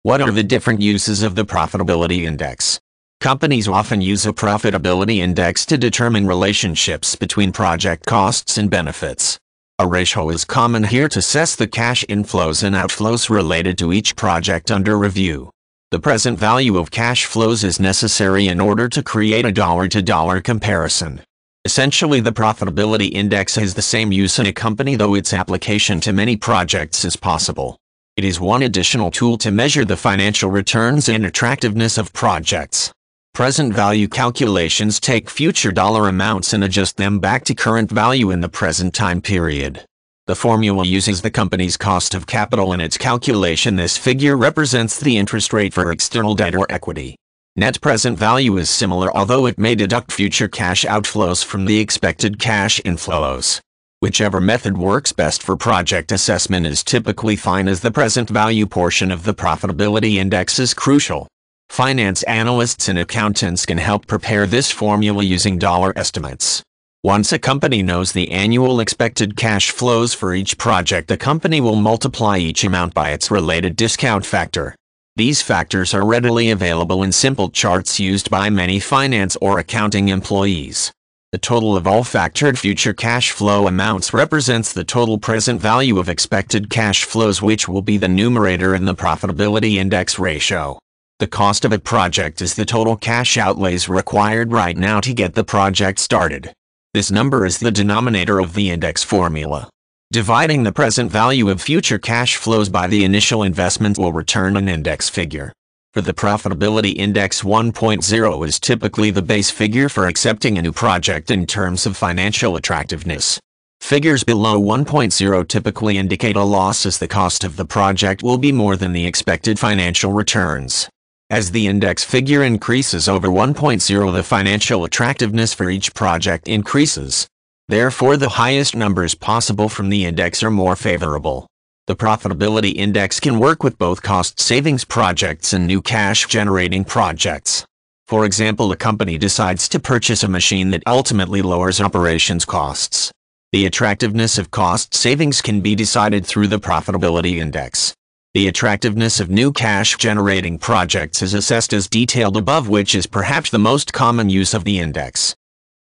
What are the different uses of the profitability index? Companies often use a profitability index to determine relationships between project costs and benefits. A ratio is common here to assess the cash inflows and outflows related to each project under review. The present value of cash flows is necessary in order to create a dollar-to-dollar comparison. Essentially, the profitability index has the same use in a company, though its application to many projects is possible. It is one additional tool to measure the financial returns and attractiveness of projects. Present value calculations take future dollar amounts and adjust them back to current value in the present time period. The formula uses the company's cost of capital in its calculation. This figure represents the interest rate for external debt or equity. Net present value is similar, although it may deduct future cash outflows from the expected cash inflows. Whichever method works best for project assessment is typically fine, as the present value portion of the profitability index is crucial. Finance analysts and accountants can help prepare this formula using dollar estimates. Once a company knows the annual expected cash flows for each project, the company will multiply each amount by its related discount factor. These factors are readily available in simple charts used by many finance or accounting employees. The total of all factored future cash flow amounts represents the total present value of expected cash flows, which will be the numerator in the profitability index ratio. The cost of a project is the total cash outlays required right now to get the project started. This number is the denominator of the index formula. Dividing the present value of future cash flows by the initial investment will return an index figure. For the profitability index, 1.0 is typically the base figure for accepting a new project in terms of financial attractiveness. Figures below 1.0 typically indicate a loss, as the cost of the project will be more than the expected financial returns. As the index figure increases over 1.0, the financial attractiveness for each project increases. Therefore, the highest numbers possible from the index are more favorable. The profitability index can work with both cost savings projects and new cash generating projects. For example, a company decides to purchase a machine that ultimately lowers operations costs. The attractiveness of cost savings can be decided through the profitability index. The attractiveness of new cash generating projects is assessed as detailed above, which is perhaps the most common use of the index.